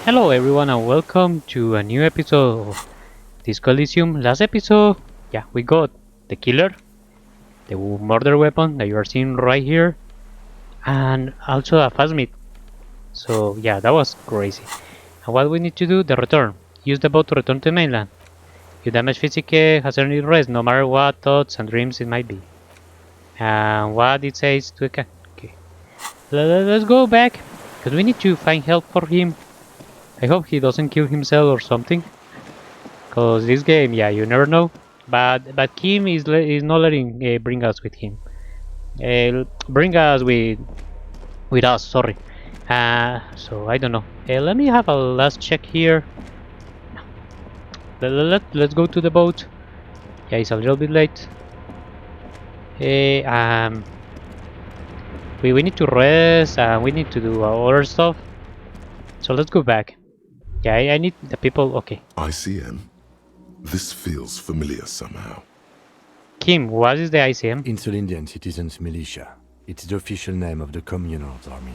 Hello everyone and welcome to a new episode of Disco Elysium. Last episode, we got the killer, the murder weapon that you are seeing right here, and also a phasmid. So that was crazy. And what we need to do, the return. Use the boat to return to the mainland. Your damage physique has earned rest no matter what thoughts and dreams it might be. And what it says to the cat. Okay. Let's go back, because we need to find help for him. I hope he doesn't kill himself or something. Cause this game, you never know. But Kim is not letting bring us with him. Bring us with us. Sorry. So I don't know. Let me have a last check here. Let's go to the boat. Yeah, it's a little bit late. We need to rest and we need to do other stuff. So let's go back. Yeah, I need the people. Okay. ICM? This feels familiar somehow. Kim, what is the ICM? Insul Indian Citizens Militia. It's the official name of the Communards Army,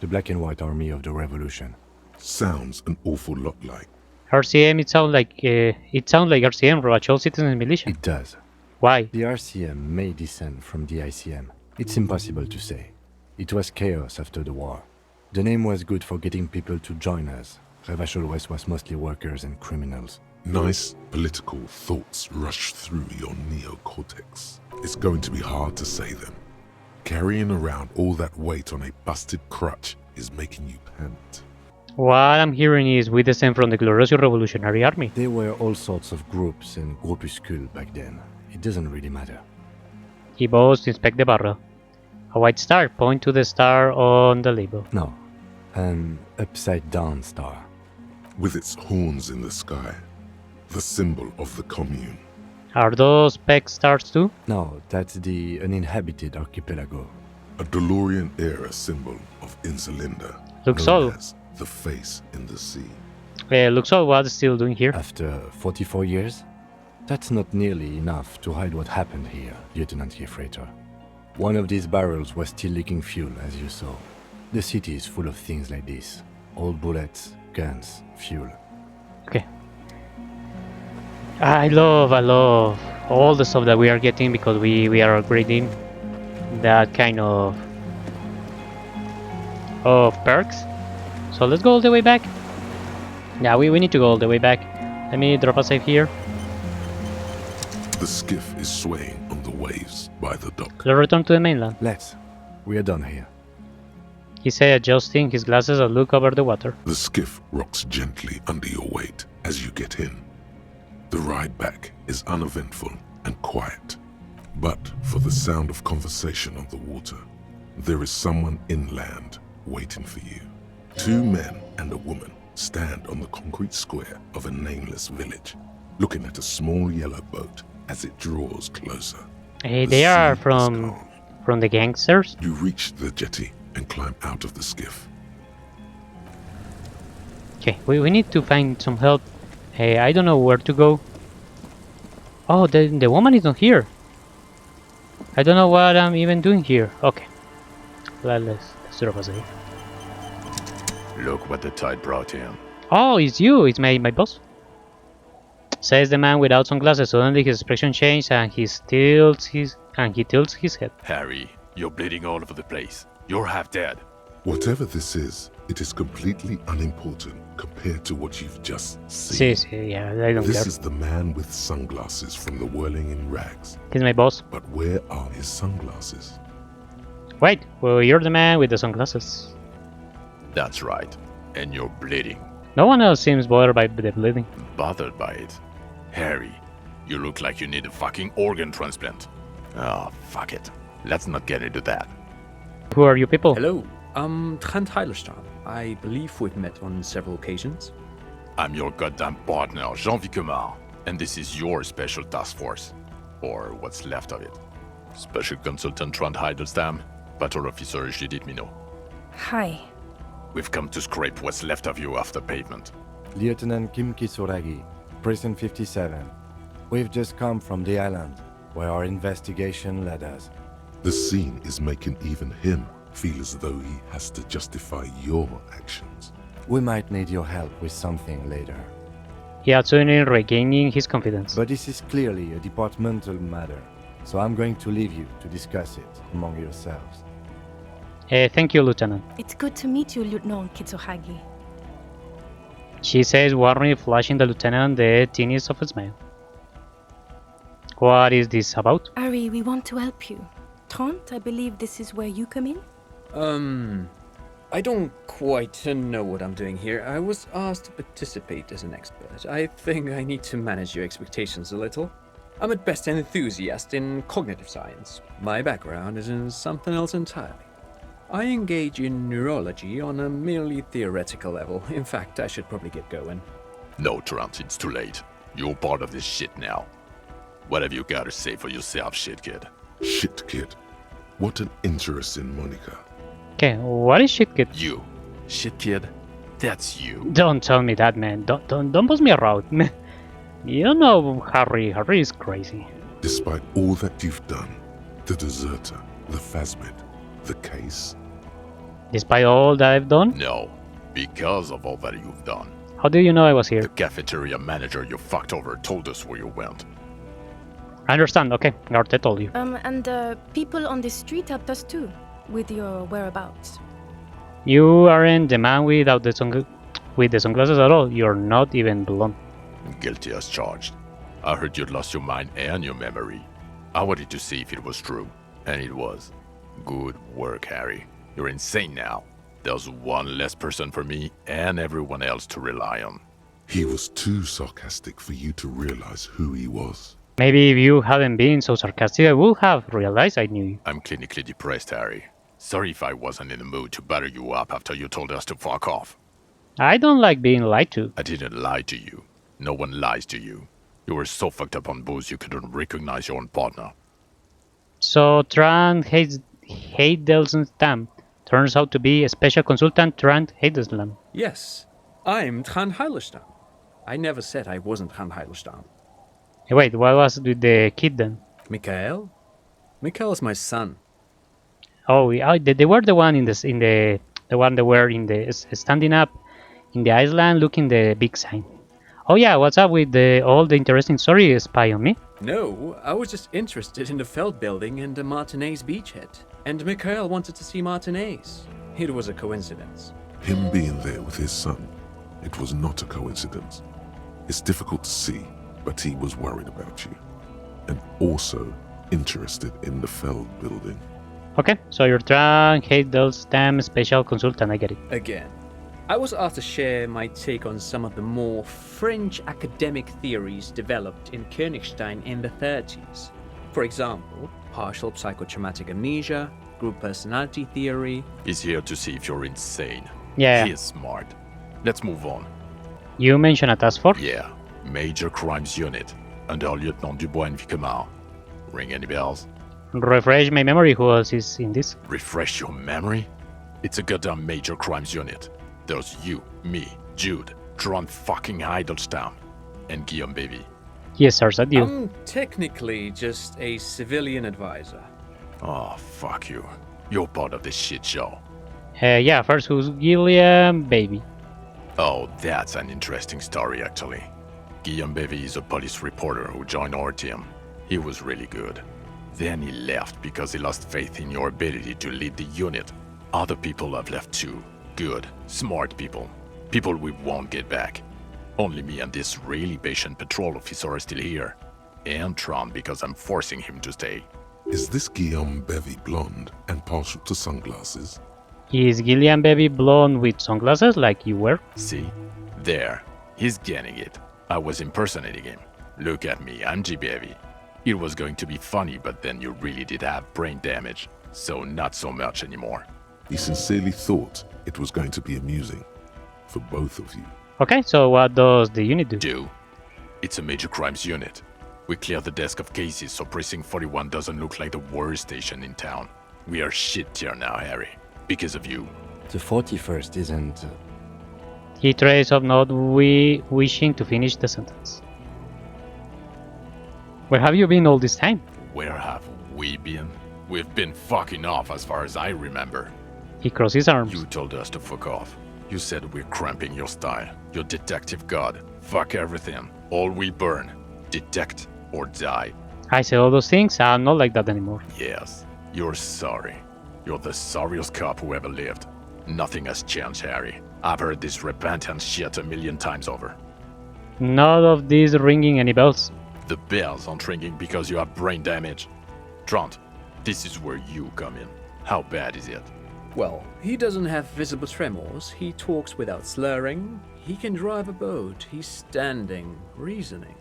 the black and white army of the revolution. Sounds an awful lot like. RCM. It sounds like RCM, Rochelle Citizens Militia. It does. Why? The RCM may descend from the ICM. It's impossible to say. It was chaos after the war. The name was good for getting people to join us. Revachol West was mostly workers and criminals. Nice political thoughts rush through your neocortex. It's going to be hard to say them. Carrying around all that weight on a busted crutch is making you pant. What I'm hearing is we descend from the glorious Revolutionary Army. There were all sorts of groups and groupuscules back then. It doesn't really matter. He boasts, inspect the barrel. A white star, point to the star on the label. No, an upside-down star. With its horns in the sky, the symbol of the commune. Are those peg stars too? No, that's the uninhabited archipelago. A DeLorean-era symbol of Insulinda, Luxol. known as the face in the sea. Luxol, what's still doing here? After 44 years? That's not nearly enough to hide what happened here, Lieutenant Gefreiter. One of these barrels was still leaking fuel, as you saw. The city is full of things like this. Old bullets, guns, fuel. Okay. I love all the stuff that we are getting because we are upgrading that kind of perks. So let's go all the way back. Yeah, we need to go all the way back. Let me drop a save here. The skiff is swaying on the waves by the dock. Let's return to the mainland. Let's. We are done here. He said, adjusting his glasses and look over the water. The skiff rocks gently under your weight as you get in. The ride back is uneventful and quiet, but for the sound of conversation on the water, there is someone inland waiting for you. Two men and a woman stand on the concrete square of a nameless village, looking at a small yellow boat as it draws closer. Hey, The they are sea is from calm. the gangsters. You reach the jetty and climb out of the skiff. Okay, we need to find some help. Hey, I don't know where to go. Oh, the woman is not here. I don't know what I'm even doing here. Okay, let's drop a save. Look what the tide brought him. Oh, it's you. It's my boss. Says the man without sunglasses. Suddenly his expression changed and he tilts his head. Harry, you're bleeding all over the place. You're half dead. Whatever this is, it is completely unimportant compared to what you've just seen. See, yeah, I don't This care. is the man with sunglasses from the Whirling in Rags. He's my boss. But where are his sunglasses? Wait, well, you're the man with the sunglasses. That's right. And you're bleeding. No one else seems bothered by the bleeding. Bothered by it. Harry, you look like you need a fucking organ transplant. Oh, fuck it. Let's not get into that. Who are you people? Hello, Trent Heilerstein. I believe we've met on several occasions. I'm your goddamn partner, Jean Vicomar, and this is your special task force. Or what's left of it. Special Consultant Trent Heidelstein, Patrol Officer Judith Minot. Hi. We've come to scrape what's left of you after pavement. Lieutenant Kim Kisuragi, Prison 57. We've just come from the island, where our investigation led us. The scene is making even him feel as though he has to justify your actions. We might need your help with something later. He adds in regaining his confidence. But this is clearly a departmental matter, so I'm going to leave you to discuss it among yourselves. Thank you, Lieutenant. It's good to meet you, Lieutenant Kitsuhagi. She says, warmly flashing the lieutenant the teeniest of a smile. What is this about? Ari, we want to help you. Trant, I believe this is where you come in? I don't quite know what I'm doing here. I was asked to participate as an expert. I think I need to manage your expectations a little. I'm at best an enthusiast in cognitive science. My background is in something else entirely. I engage in neurology on a merely theoretical level. In fact, I should probably get going. No, Trant, it's too late. You're part of this shit now. What have you got to say for yourself, shit kid? Shit kid. What an interesting moniker. Okay, what is shit kid? You. Shit kid? That's you. Don't tell me that, man. Don't bust me around. You know Harry. Harry is crazy. Despite all that you've done, the deserter, the phasmid, the case, Despite all that I've done? No, because of all that you've done. How do you know I was here? The cafeteria manager you fucked over told us where you went. I understand, okay. Garte told you. And people on the street helped us too, with your whereabouts. You aren't the man without the sunglasses at all. You're not even blonde. Guilty as charged. I heard you'd lost your mind and your memory. I wanted to see if it was true, and it was. Good work, Harry. You're insane now. There's one less person for me and everyone else to rely on. he was too sarcastic for you to realize who he was. Maybe if you hadn't been so sarcastic, I would have realized I knew you. I'm clinically depressed, Harry. Sorry if I wasn't in the mood to batter you up after you told us to fuck off. I don't like being lied to. I didn't lie to you. No one lies to you. You were so fucked up on booze you couldn't recognize your own partner. So Trant Heidelstam turns out to be a special consultant Trant Heidelstam. Yes, I'm Trant Heidelstam. I never said I wasn't Trant Heidelstam. Hey, wait, what was with the kid then? Mikhail? Mikhail is my son. Oh, they were the one the one that were in the standing up in the island, looking the big sign. Oh yeah, what's up with all the interesting story spy on me? No, I was just interested in the Feld building and the Martinez beachhead. And Mikhail wanted to see Martinez. It was a coincidence. Him being there with his son, it was not a coincidence. It's difficult to see, but he was worried about you. And also interested in the Feld building. Okay, so you're Trant Heidelstam special consultant, I get it. Again, I was asked to share my take on some of the more fringe academic theories developed in Königstein in the 30s. For example, partial psychotraumatic amnesia, group personality theory. He's here to see if you're insane. Yeah. He is smart. Let's move on. You mentioned a task force? Yeah, Major Crimes Unit, under Lieutenant Dubois and Vicomar. Ring any bells? Refresh my memory, who else is in this? Refresh your memory? It's a goddamn Major Crimes Unit. There's you, me, Jude, Trant fucking Heidelstam, and Guillaume Baby. Yes, sir, that you. I'm technically just a civilian advisor. Oh, fuck you. You're part of this shit show. Yeah, first who's Gilliam Baby? Oh, that's an interesting story, actually. Guillaume Bevy is a police reporter who joined our team. He was really good. Then he left because he lost faith in your ability to lead the unit. Other people have left too. Good, smart people. People we won't get back. Only me and this really patient patrol officer are still here. And Trant because I'm forcing him to stay. Is this Guillaume Bevy blonde and partial to sunglasses? Is Gilliam Baby blonde with sunglasses like you were? See? There. He's getting it. I was impersonating him. Look at me, I'm G-Baby. It was going to be funny, but then you really did have brain damage. So not so much anymore. He sincerely thought it was going to be amusing. For both of you. Okay, so what does the unit do? Do? It's a major crimes unit. We clear the desk of cases so Precinct 41 doesn't look like the worst station in town. We are shit tier now, Harry. Because of you. The 41st isn't... He tries of not wishing to finish the sentence. Where have you been all this time? Where have we been? We've been fucking off as far as I remember. He crosses his arms. You told us to fuck off. You said we're cramping your style. You're detective god. Fuck everything. All we burn. Detect or die. I say all those things, I'm not like that anymore. Yes, you're sorry. You're the sorriest cop who ever lived. Nothing has changed, Harry. I've heard this repentance shit a million times over. None of this ringing any bells. The bells aren't ringing because you have brain damage. Trant, this is where you come in. How bad is it? Well, he doesn't have visible tremors, he talks without slurring, he can drive a boat, he's standing, reasoning.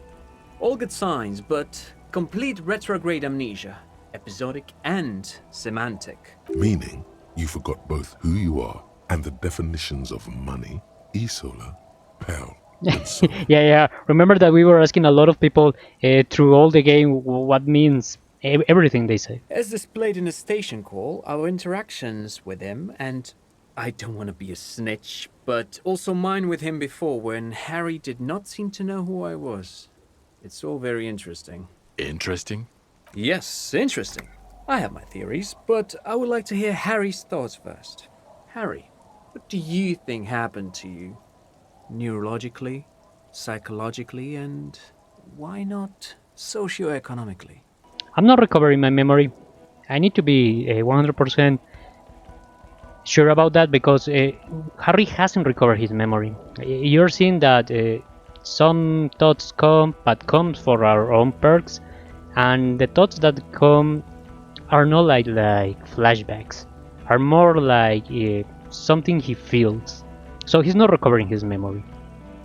All good signs, but complete retrograde amnesia, episodic and semantic. Meaning, you forgot both who you are and the definitions of money, Isola, Pell, and so on. Yeah. Remember that we were asking a lot of people through all the game what means everything they say. As displayed in a station call, our interactions with him, and I don't want to be a snitch, but also mine with him before when Harry did not seem to know who I was. It's all very interesting. Interesting? Yes, interesting. I have my theories, but I would like to hear Harry's thoughts first. Harry, what do you think happened to you? Neurologically, psychologically, and why not socioeconomically? I'm not recovering my memory. I need to be 100% sure about that because Harry hasn't recovered his memory. You're seeing that some thoughts come, but comes for our own perks, and the thoughts that come are not like flashbacks, are more like something he feels. So he's not recovering his memory.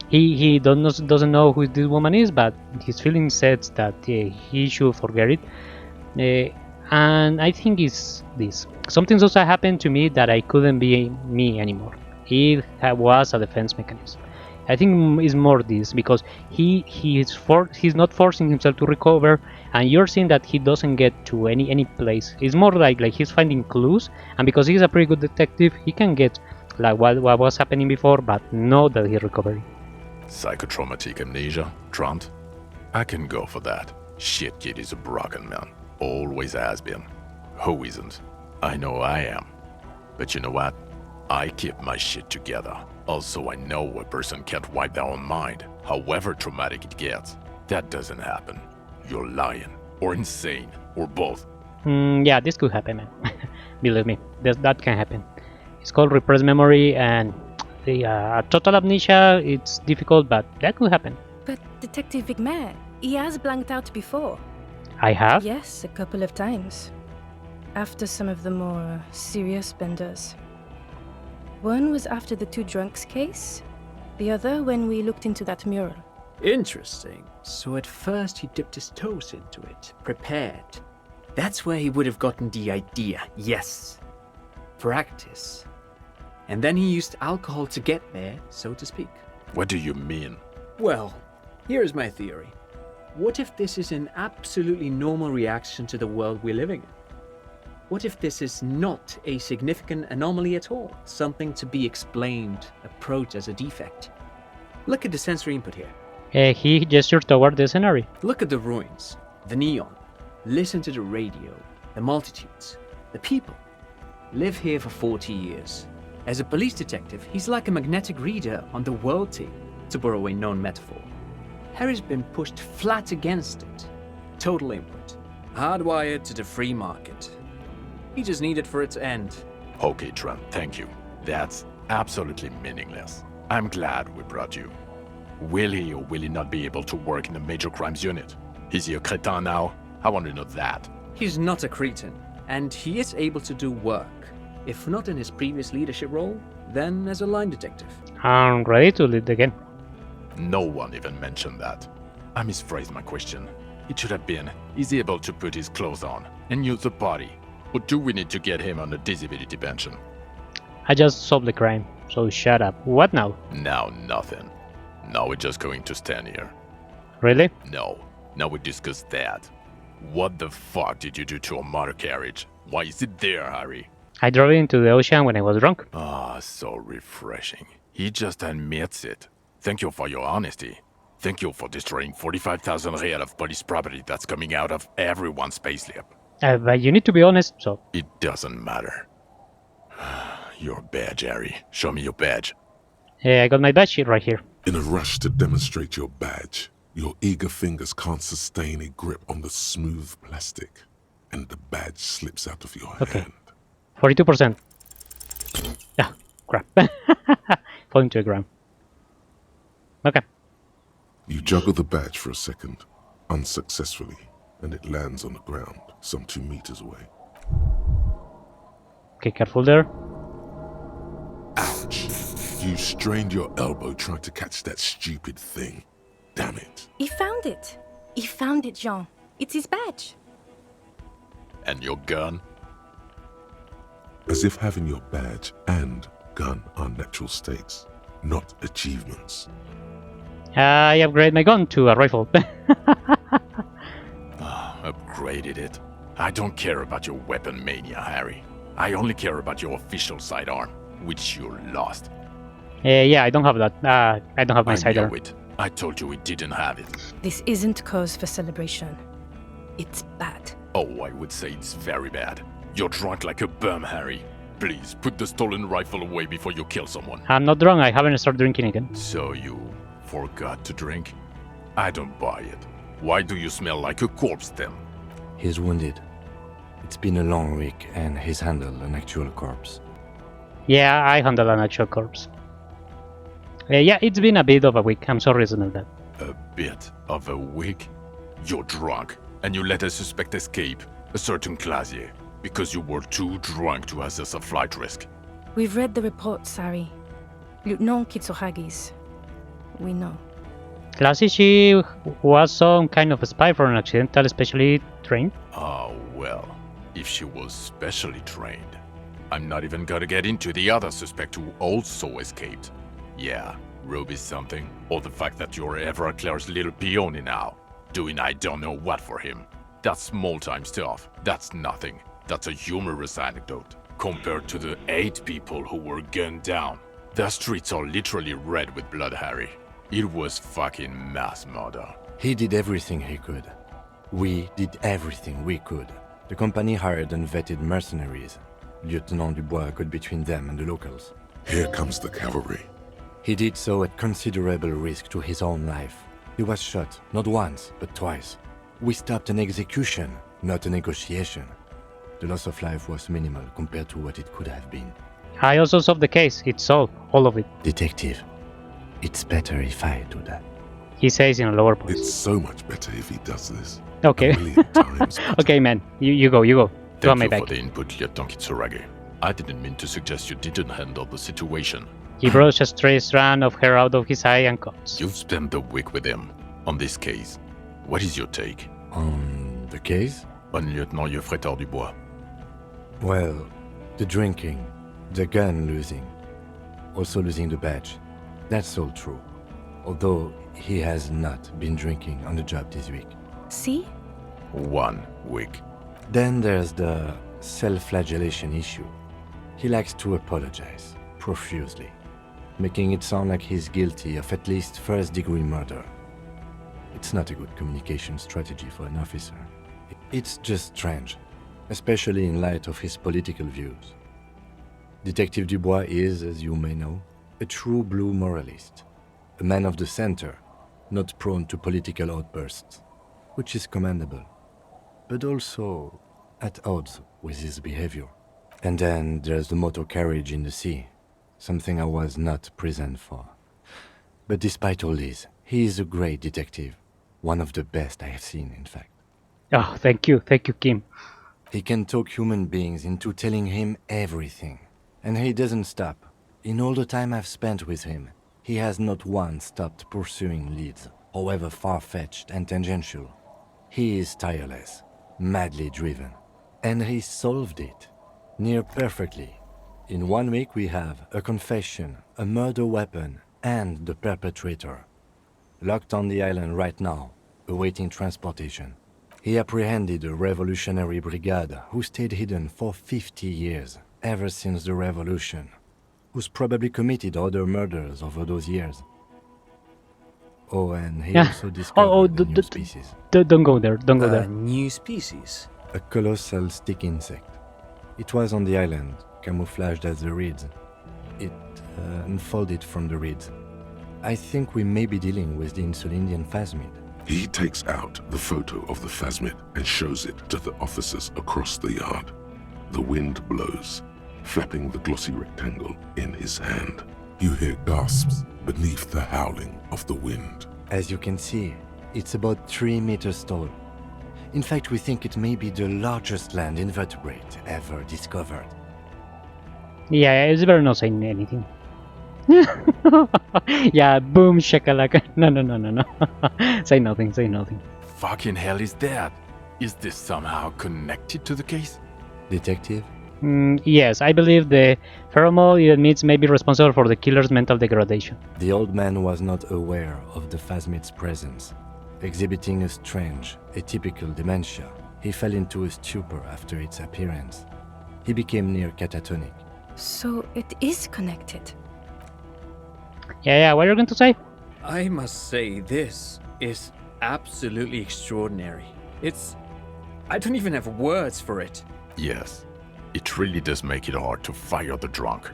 He doesn't know who this woman is, but his feeling says that he should forget it. And I think it's this. Something also happened to me that I couldn't be me anymore. It was a defense mechanism. I think it's more this because he's not forcing himself to recover, and you're seeing that he doesn't get to any place. It's more like he's finding clues, and because he's a pretty good detective, he can get like what was happening before, but know that he's recovering. Psychotraumatic amnesia, Trant? I can go for that. Shit kid is a broken man. Always has been. Who isn't? I know I am. But you know what? I keep my shit together. Also, I know a person can't wipe their own mind, however traumatic it gets. That doesn't happen. You're lying, or insane, or both. Yeah, this could happen, man. Believe me, that can happen. It's called repressed memory, and the total amnesia, it's difficult, but that could happen. But Detective Vigmer, he has blanked out before. I have? Yes, a couple of times. After some of the more serious benders. One was after the two drunks case, the other when we looked into that mural. Interesting. So at first he dipped his toes into it, prepared. That's where he would have gotten the idea, yes. Practice. And then he used alcohol to get there, so to speak. What do you mean? Well, here's my theory. What if this is an absolutely normal reaction to the world we're living in? What if this is not a significant anomaly at all? Something to be explained, approached as a defect? Look at the sensory input here. He gestured toward the scenery. Look at the ruins, the neon. Listen to the radio, the multitudes, the people. Live here for 40 years. As a police detective, he's like a magnetic reader on the world team, to borrow a known metaphor. Harry's been pushed flat against it. Total input. Hardwired to the free market. He just needed for it to end. Okay, Trent, thank you. That's absolutely meaningless. I'm glad we brought you. Will he or will he not be able to work in the major crimes unit? Is he a cretin now? I want to know that. He's not a cretin, and he is able to do work. If not in his previous leadership role, then as a line detective. I'm ready to lead again. No one even mentioned that. I misphrased my question. It should have been, is he able to put his clothes on and use the body? Or do we need to get him on a disability pension? I just solved the crime, so shut up. What now? Now nothing. Now we're just going to stand here. Really? No. Now we discuss that. What the fuck did you do to a motor carriage? Why is it there, Harry? I drove it into the ocean when I was drunk. Ah, so refreshing. He just admits it. Thank you for your honesty. Thank you for destroying 45,000 real of police property that's coming out of everyone's payslip. But you need to be honest, so... It doesn't matter. Your badge, Harry. Show me your badge. I got my badge right here. In a rush to demonstrate your badge, your eager fingers can't sustain a grip on the smooth plastic, and the badge slips out of your Okay. hand. 42%. Ah, crap. Falling to the ground. Okay. You juggle the badge for a second, unsuccessfully, and it lands on the ground, some 2 meters away. Okay, careful there. Ouch! You strained your elbow trying to catch that stupid thing. Damn it. He found it. He found it, Jean. It's his badge. And your gun? As if having your badge and gun are natural states, not achievements. I upgrade my gun to a rifle. Upgraded it. I don't care about your weapon mania, Harry. I only care about your official sidearm, which you lost. Yeah, I don't have that. I don't have my I sidearm. knew it. I told you we didn't have it. This isn't cause for celebration. It's bad. Oh, I would say it's very bad. You're drunk like a bum, Harry. Please, put the stolen rifle away before you kill someone. I'm not drunk. I haven't started drinking again. So you forgot to drink? I don't buy it. Why do you smell like a corpse then? He's wounded. It's been a long week, and he's handled an actual corpse. Yeah, I handle an actual corpse. Yeah, it's been a bit of a week. I'm sorry to know that. A bit of a week? You're drunk, and you let a suspect escape, a certain Clasier, because you were too drunk to assess a flight risk. We've read the reports, Harry. Lieutenant Kitsuragis. We know. Classy, she was some kind of a spy for an accidental specially trained. Oh, well, if she was specially trained. I'm not even gonna get into the other suspect who also escaped. Yeah, Robe is something, or the fact that you're Everard Claire's little peony now, doing I don't know what for him. That's small-time stuff. That's nothing. That's a humorous anecdote, compared to the 8 people who were gunned down. The streets are literally red with blood, Harry. It was fucking mass murder. He did everything he could. We did everything we could. The company hired and vetted mercenaries. Lieutenant Dubois got between them and the locals. Here comes the cavalry. He did so at considerable risk to his own life. He was shot, not once, but twice. We stopped an execution, not a negotiation. The loss of life was minimal compared to what it could have been. I also solved the case. It's solved. All of it. Detective, it's better if I do that. He says in a lower voice. It's so much better if he does this. Okay. A million times better. Okay, man. You go. Do Thank my you back. for the input, Lieutenant Kitsuragi. I didn't mean to suggest you didn't handle the situation. He brushed a stray strand of hair out of his eye and cuts. You've spent the week with him on this case. What is your take? On the case? On Lieutenant Geoffrey Dubois. Well, the drinking, the gun losing, also losing the badge. That's all true. Although he has not been drinking on the job this week. See? 1 week. Then there's the self-flagellation issue. He likes to apologize, profusely, making it sound like he's guilty of at least first-degree murder. It's not a good communication strategy for an officer. It's just strange, especially in light of his political views. Detective Dubois is, as you may know, a true blue moralist, a man of the center, not prone to political outbursts, which is commendable, but also at odds with his behavior. And then there's the motor carriage in the sea, something I was not present for. But despite all this, he is a great detective, one of the best I have seen, in fact. Oh, thank you, Kim. He can talk human beings into telling him everything, and he doesn't stop. In all the time I've spent with him, he has not once stopped pursuing leads, however far-fetched and tangential. He is tireless, madly driven, and he solved it, near perfectly. In 1 week we have a confession, a murder weapon, and the perpetrator. Locked on the island right now, awaiting transportation. He apprehended a revolutionary brigade who stayed hidden for 50 years, ever since the revolution, who's probably committed other murders over those years. Oh, and he also discovered a new species. Don't go there. Don't go A there. new species? A colossal stick insect. It was on the island, camouflaged as the reeds. It unfolded from the reeds. I think we may be dealing with the Insulindian phasmid. He takes out the photo of the phasmid and shows it to the officers across the yard. The wind blows, flapping the glossy rectangle in his hand. You hear gasps beneath the howling of the wind. As you can see, it's about 3 meters tall. In fact, we think it may be the largest land invertebrate ever discovered. Yeah, it's better not saying anything. Yeah, boom shakalaka. No. Say nothing, say nothing. Fucking hell is that? Is this somehow connected to the case? Detective? Yes, I believe the pheromone it emits may be responsible for the killer's mental degradation. The old man was not aware of the phasmid's presence. Exhibiting a strange, atypical dementia, he fell into a stupor after its appearance. He became near catatonic. So it is connected. Yeah, what are you going to say? I must say, this is absolutely extraordinary. I don't even have words for it. Yes. It really does make it hard to fire the drunk.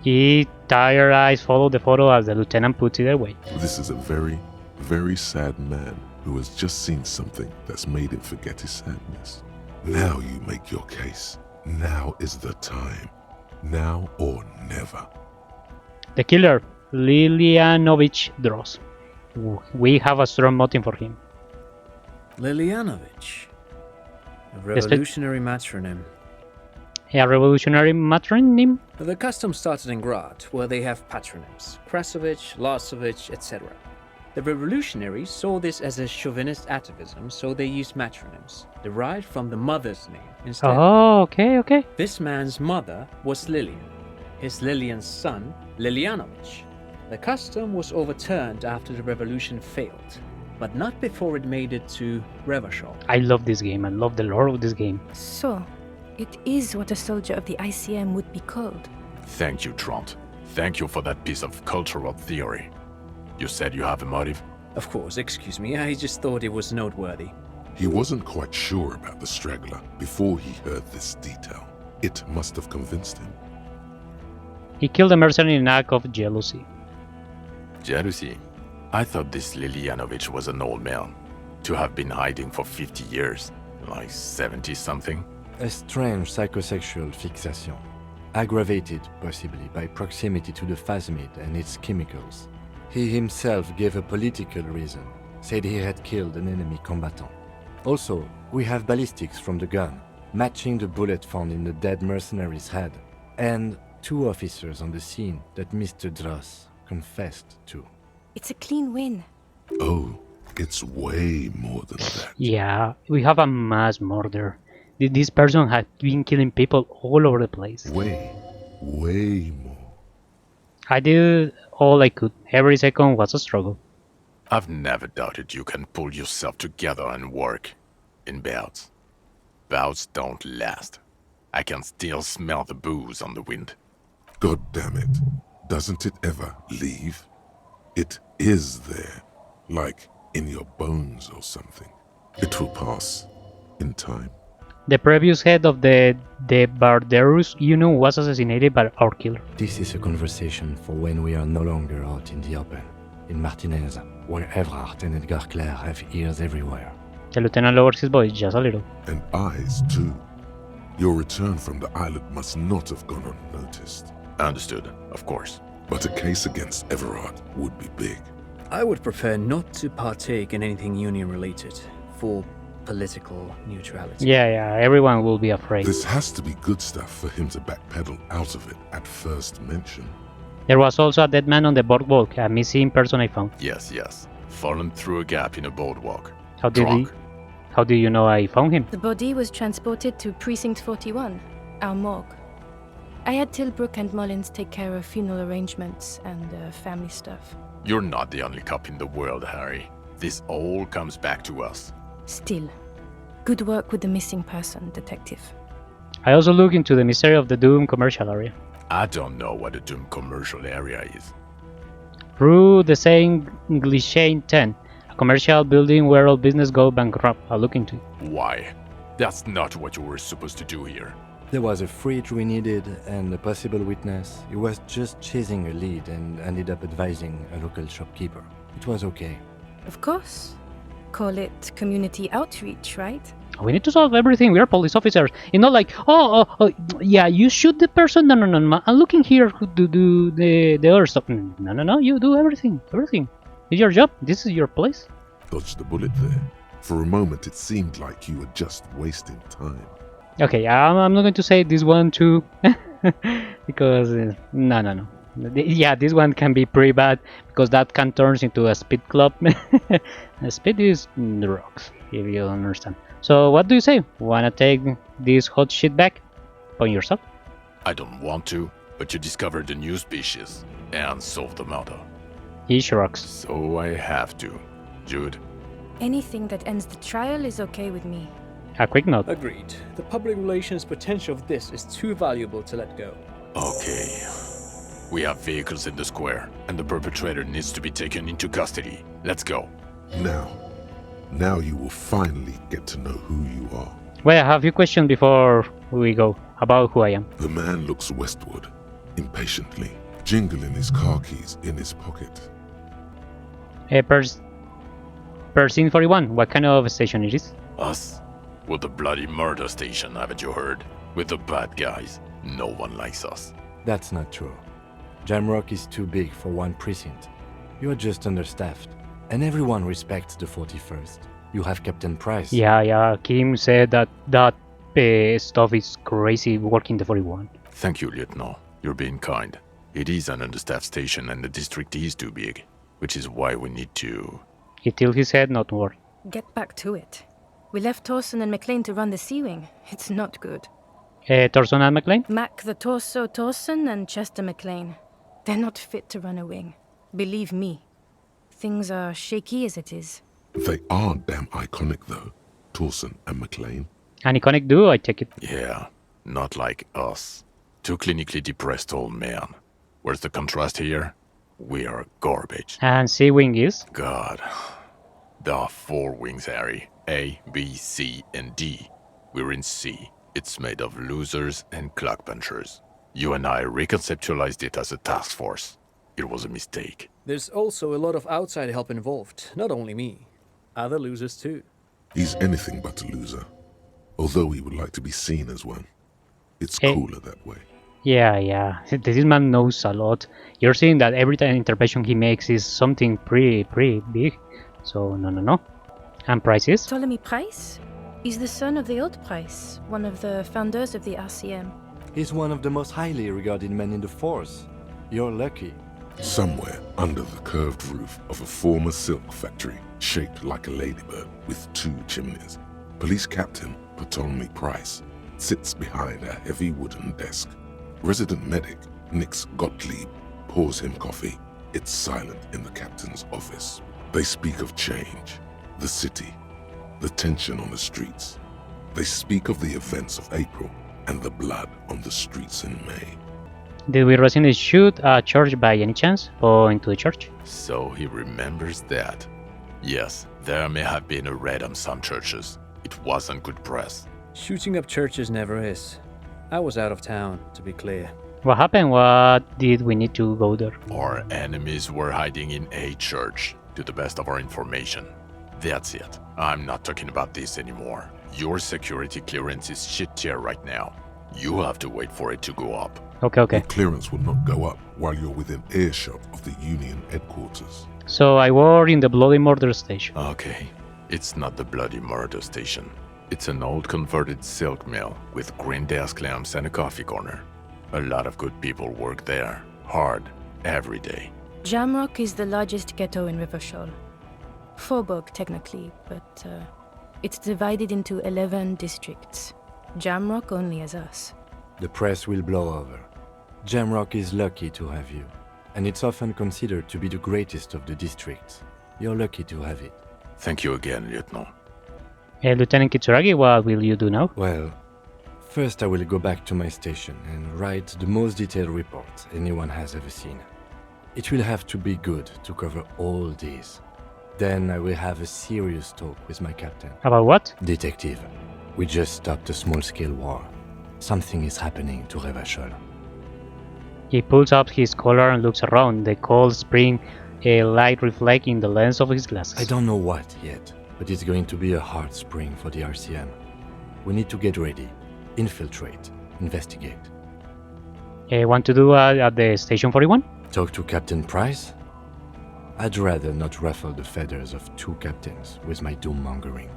His tired eyes follow the photo as the lieutenant puts it away. This is a very, very sad man who has just seen something that's made him forget his sadness. Now you make your case. Now is the time. Now or never. The killer, Lilianovich Droz. We have a strong motive for him. Lilianovich. A revolutionary matronym. A revolutionary matronym? The custom started in Grad, where they have patronyms. Krasovich, Lasovich, etc. The revolutionaries saw this as a chauvinist atavism, so they used matronyms, derived from the mother's name instead. Oh, okay. This man's mother was Lilian. His Lilian's son, Lilianovich. The custom was overturned after the revolution failed, but not before it made it to Revachol. I love this game. I love the lore of this game. So, it is what a soldier of the ICM would be called. Thank you, Trant. Thank you for that piece of cultural theory. You said you have a motive? Of course, excuse me, I just thought it was noteworthy. He wasn't quite sure about the straggler before he heard this detail. It must have convinced him. He killed a mercenary in an act of jealousy. Jealousy? I thought this Lilianovich was an old man. To have been hiding for 50 years. Like 70-something. A strange psychosexual fixation, aggravated possibly by proximity to the phasmid and its chemicals. He himself gave a political reason, said he had killed an enemy combatant. Also, we have ballistics from the gun, matching the bullet found in the dead mercenary's head, and 2 officers on the scene that Mr. Droz confessed to. It's a clean win. Oh, it's way more than that. Yeah, we have a mass murder. This person had been killing people all over the place. Way more. I did all I could. Every second was a struggle. I've never doubted you can pull yourself together and work. In bouts. Bouts don't last. I can still smell the booze on the wind. God damn it. Doesn't it ever leave? It is there. Like in your bones or something. It will pass. In time. The previous head of the Barderus unit was assassinated by our killer. This is a conversation for when we are no longer out in the open. In Martinez, where Evrard and Edgar Clare have ears everywhere. The lieutenant lowers his voice just a little. And eyes too. Your return from the island must not have gone unnoticed. Understood, of course. But a case against Everard would be big. I would prefer not to partake in anything union-related, for political neutrality. Yeah, everyone will be afraid. This has to be good stuff for him to backpedal out of it at first mention. There was also a dead man on the boardwalk, a missing person I found. Yes. Fallen through a gap in a boardwalk. How do you know I found him? The body was transported to Precinct 41, our morgue. I had Tilbrook and Mullins take care of funeral arrangements and family stuff. You're not the only cop in the world, Harry. This all comes back to us. Still, good work with the missing person, Detective. I also looked into the mystery of the Doom commercial area. I don't know what a Doom commercial area is. Rue the Saint Glishane 10, a commercial building where all business go bankrupt. I'll look into it. Why? That's not what you were supposed to do here. There was a fridge we needed and a possible witness. He was just chasing a lead and ended up advising a local shopkeeper. It was okay. Of course. Call it community outreach, right? We need to solve everything. We are police officers. It's not like, yeah, you shoot the person. No. I'm looking here to do the other stuff. No. You do everything. Everything. It's your job. This is your place. Dodged the bullet there. For a moment, it seemed like you were just wasting time. Okay, I'm not going to say this one too, because no. Yeah, this one can be pretty bad because that can turn into a speed club. Speed is drugs, if you don't understand. So what do you say? Wanna take this hot shit back on yourself? I don't want to, but you discovered a new species and solved the murder. He shrugs. So I have to. Jude? Anything that ends the trial is okay with me. A quick note. Agreed. The public relations potential of this is too valuable to let go. Okay. We have vehicles in the square, and the perpetrator needs to be taken into custody. Let's go. Now you will finally get to know who you are. Well, I have a few questions before we go about who I am. The man looks westward, impatiently, jingling his car keys in his pocket. Per scene 41, what kind of station it is? Us? We're the bloody murder station, haven't you heard? With the bad guys. No one likes us. That's not true. Jamrock is too big for one precinct. You are just understaffed. And everyone respects the 41st. You have Captain Price. Yeah, Kim said that stuff is crazy working the 41. Thank you, Lieutenant. You're being kind. It is an understaffed station and the district is too big, which is why we need to... He tilted his head, not worry. Get back to it. We left Torson and McLean to run the C-Wing. It's not good. Torson and McLean? Mac the Torso Torson and Chester McLean. They're not fit to run a wing. Believe me. Things are shaky as it is. They are damn iconic though, Torson and McLean. An iconic duo, I take it. Yeah, not like us. Two clinically depressed old men. Where's the contrast here? We are garbage. And C-Wing is? God. There are 4 wings, Harry. A, B, C, and D. We're in C. It's made of losers and clock punchers. You and I reconceptualized it as a task force. It was a mistake. There's also a lot of outside help involved, not only me. Other losers too. He's anything but a loser, although he would like to be seen as one. It's Hey. cooler that way. Yeah. This man knows a lot. You're seeing that every time intervention he makes is something pretty big. So, no. And Price is? Ptolemy Price? He's the son of the old Price, one of the founders of the RCM. He's one of the most highly regarded men in the force. You're lucky. Somewhere under the curved roof of a former silk factory, shaped like a ladybird with 2 chimneys, Police Captain Ptolemy Price sits behind a heavy wooden desk. Resident medic Nix Gottlieb pours him coffee. It's silent in the captain's office. They speak of change, the city, the tension on the streets. They speak of the events of April and the blood on the streets in May. Did we recently shoot a church by any chance? Point to the church. So he remembers that. Yes, there may have been a raid on some churches. It wasn't good press. Shooting up churches never is. I was out of town, to be clear. What happened? What did we need to go there? Our enemies were hiding in a church, to the best of our information. That's it. I'm not talking about this anymore. Your security clearance is shit tier right now. You have to wait for it to go up. Okay. Your clearance will not go up while you're within earshot of the Union headquarters. So I work in the Bloody Murder Station. Okay, it's not the bloody murder station. It's an old converted silk mill with green desk lamps and a coffee corner. A lot of good people work there, hard, every day. Jamrock is the largest ghetto in Rivershore. Faubourg, technically, but it's divided into 11 districts. Jamrock only has us. The press will blow over. Jamrock is lucky to have you, and it's often considered to be the greatest of the districts. You're lucky to have it. Thank you again, Lieutenant. Lieutenant Kitsuragi, what will you do now? Well, first I will go back to my station and write the most detailed report anyone has ever seen. It will have to be good to cover all these. Then I will have a serious talk with my captain. About what? Detective, we just stopped a small-scale war. Something is happening to Revachol. He pulls up his collar and looks around, the cold spring light reflecting the lens of his glasses. I don't know what yet, but it's going to be a hard spring for the RCM. We need to get ready, infiltrate, investigate. Want to do at the Station 41? Talk to Captain Price? I'd rather not ruffle the feathers of two captains with my doom-mongering.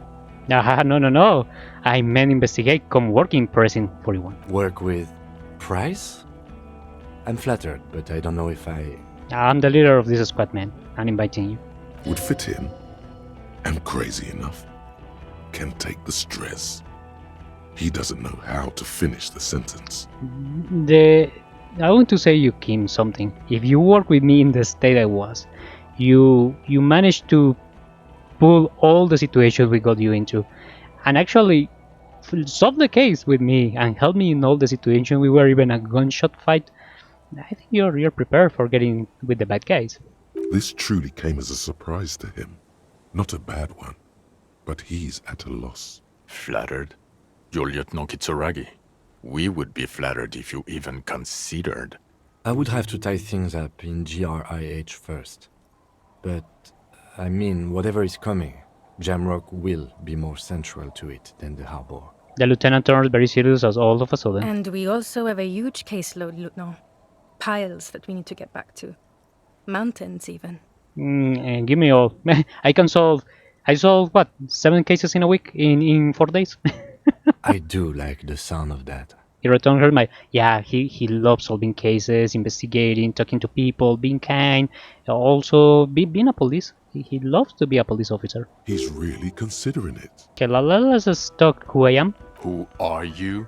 No. I meant investigate, come work in Precinct 41. Work with Price? I'm flattered, but I don't know if I... I'm the leader of this squad, man. I'm inviting you. Would fit in. Am crazy enough. Can take the stress. He doesn't know how to finish the sentence. I want to say you, Kim, something. If you work with me in the state I was, you managed to pull all the situations we got you into, and actually solve the case with me and help me in all the situations. We were even a gunshot fight. I think you're prepared for getting with the bad guys. This truly came as a surprise to him. Not a bad one, but he's at a loss. Flattered? You're Lieutenant Kitsuragi. We would be flattered if you even considered. I would have to tie things up in GRIH first. But, I mean, whatever is coming, Jamrock will be more central to it than the harbor. The lieutenant turns very serious as all of a sudden. And we also have a huge caseload, Lieutenant. Piles that we need to get back to. Mountains, even. Give me all. I solve what, 7 cases in a week in 4 days. I do like the sound of that. He returned her my he loves solving cases, investigating, talking to people, being kind, also being a police. He loves to be a police officer. He's really considering it. Okay, let's just talk who I am. Who are you?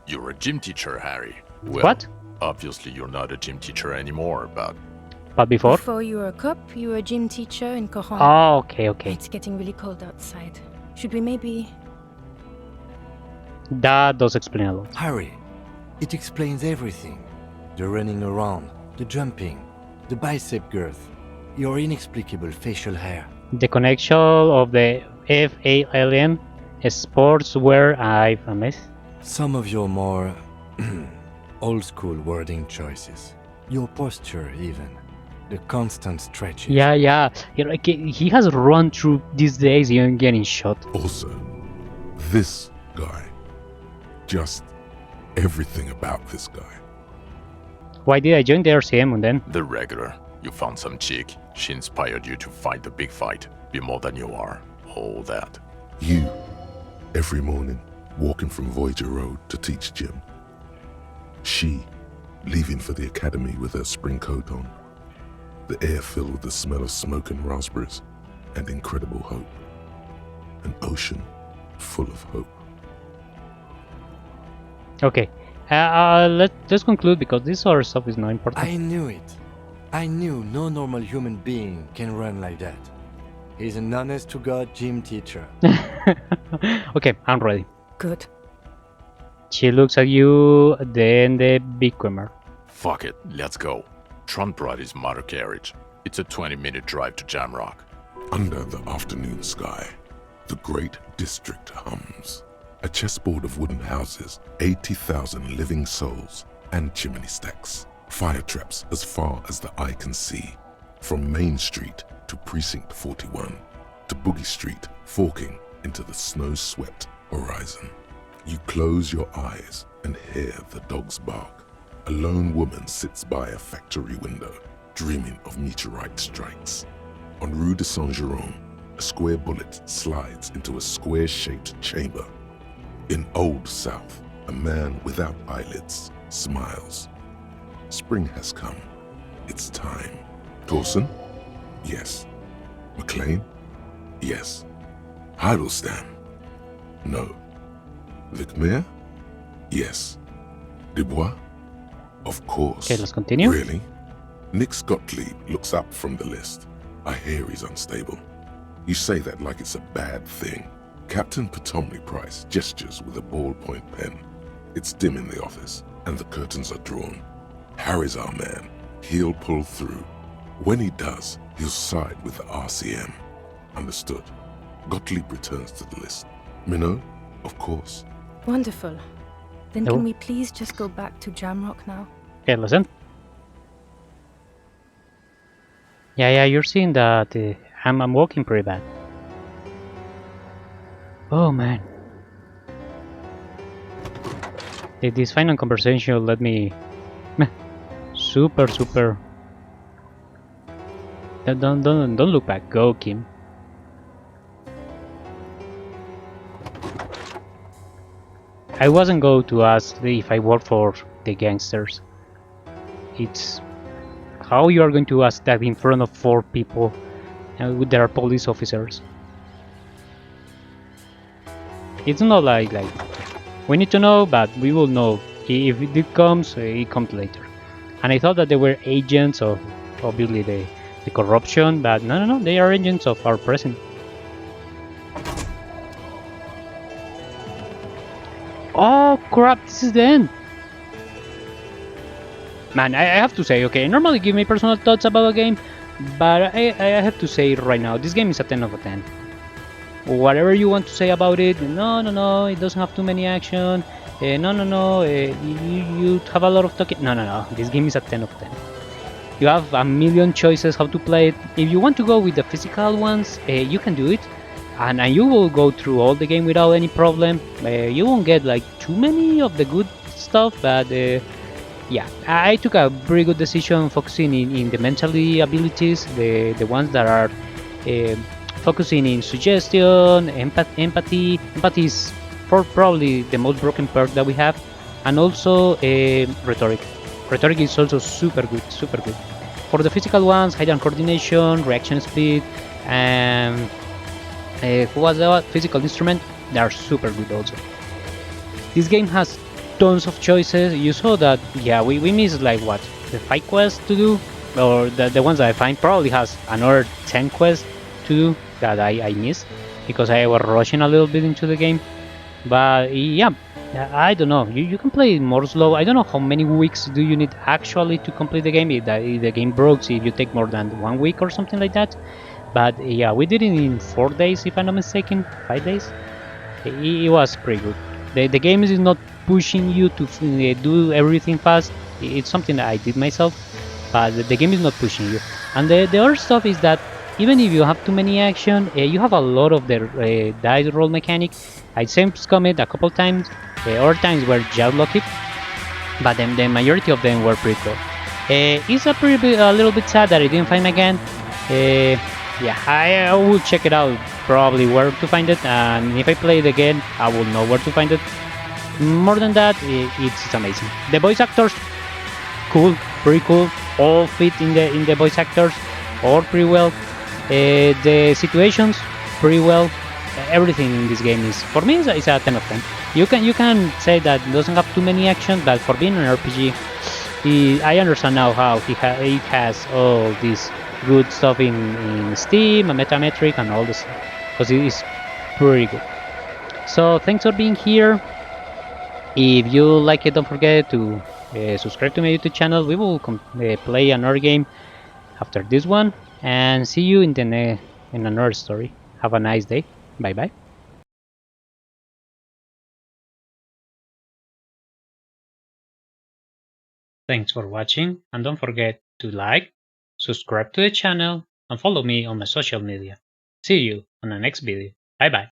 You're a gym teacher, Harry. Well, What? Obviously you're not a gym teacher anymore, but... But before? Before you were a cop, you were a gym teacher in Coron. Oh, okay. It's getting really cold outside. Should we maybe... That does explain a lot. Harry, it explains everything. The running around, the jumping, the bicep girth, your inexplicable facial hair. The connection of the FALN sports where I've missed. Some of your more old-school wording choices. Your posture, even. The constant stretches. Yeah. He has run through these days even getting shot. Also, this guy. Just everything about this guy. Why did I join the RCM then? The regular. You found some chick. She inspired you to fight the big fight. Be more than you are. All that. You, every morning, walking from Voyager Road to teach gym. She, leaving for the academy with her spring coat on. The air filled with the smell of smoke and raspberries, and incredible hope. An ocean full of hope. Okay, let's conclude because this sort of stuff is not important. I knew it. I knew no normal human being can run like that. He's an honest-to-God gym teacher. Okay, I'm ready. Good. She looks at you, then the big quimmer. Fuck it, let's go. Trump brought his motor carriage. It's a 20-minute drive to Jamrock. Under the afternoon sky, the great district hums. A chessboard of wooden houses, 80,000 living souls, and chimney stacks. Fire traps as far as the eye can see. From Main Street to Precinct 41, to Boogie Street, forking into the snow-swept horizon. You close your eyes and hear the dogs bark. A lone woman sits by a factory window, dreaming of meteorite strikes. On Rue de Saint-Jérôme, a square bullet slides into a square-shaped chamber. In Old South, a man without eyelids smiles. Spring has come. It's time. Torsen? Yes. McLean? Yes. Heidelstein? No. Vicmere? Yes. Dubois? Of course. Okay, let's continue. Really? Nix Gottlieb looks up from the list. I hear he's unstable. You say that like it's a bad thing. Captain Potomny Price gestures with a ballpoint pen. It's dim in the office, and the curtains are drawn. Harry's our man. He'll pull through. When he does, he'll side with the RCM. Understood. Gottlieb returns to the list. Minot? Of course. Wonderful. Then No. can we please just go back to Jamrock now? Okay, listen. Yeah, you're seeing that I'm walking pretty bad. Oh man. This final conversation let me super. Don't look back. Go, Kim. I wasn't going to ask if I work for the gangsters. It's how you are going to ask that in front of 4 people and there are police officers. It's not like we need to know, but we will know. If it comes later. And I thought that they were agents of obviously the corruption, but no, they are agents of our president. Oh crap, this is the end. Man, I have to say, okay, I normally give me personal thoughts about a game, but I have to say right now, this game is a 10 out of 10. Whatever you want to say about it, no, it doesn't have too many action, no, you have a lot of talking, no, this game is a 10 out of 10. You have a million choices how to play it. If you want to go with the physical ones, you can do it, and you will go through all the game without any problem. You won't get like too many of the good stuff, but yeah, I took a very good decision focusing in the mentally abilities, the ones that are focusing in suggestion, empathy. Empathy is probably the most broken perk that we have, and also rhetoric. Rhetoric is also super good. For the physical ones, height and coordination, reaction speed, and who was the physical instrument? They are super good also. This game has tons of choices. You saw that, yeah, we missed like what, the 5 quests to do, or the ones that I find probably has another 10 quests to do that I missed because I was rushing a little bit into the game. But yeah, I don't know. You can play it more slow. I don't know how many weeks do you need actually to complete the game. If the game breaks, if you take more than 1 week or something like that. But yeah, we did it in 4 days, if I'm not mistaken, 5 days. It was pretty good. The game is not pushing you to do everything fast. It's something that I did myself, but the game is not pushing you. And the other stuff is that even if you have too many action, you have a lot of the dice roll mechanic. I same commit a couple times. Other times were just lucky, but the majority of them were pretty cool. It's a little bit sad that I didn't find again. Yeah, I will check it out probably where to find it, and if I play it again, I will know where to find it. More than that, it's amazing. The voice actors, cool, pretty cool. All fit in the voice actors, all pretty well. The situations, pretty well. Everything in this game is, for me, it's a 10 of 10. You can say that it doesn't have too many actions, but for being an RPG, I understand now how it has all this good stuff in Steam and Metametric and all this, because it is pretty good. So thanks for being here. If you like it, don't forget to subscribe to my YouTube channel. We will play another game after this one, and see you in another story. Have a nice day. Bye bye. Thanks for watching, and don't forget to like, subscribe to the channel, and follow me on my social media. See you on the next video. Bye bye.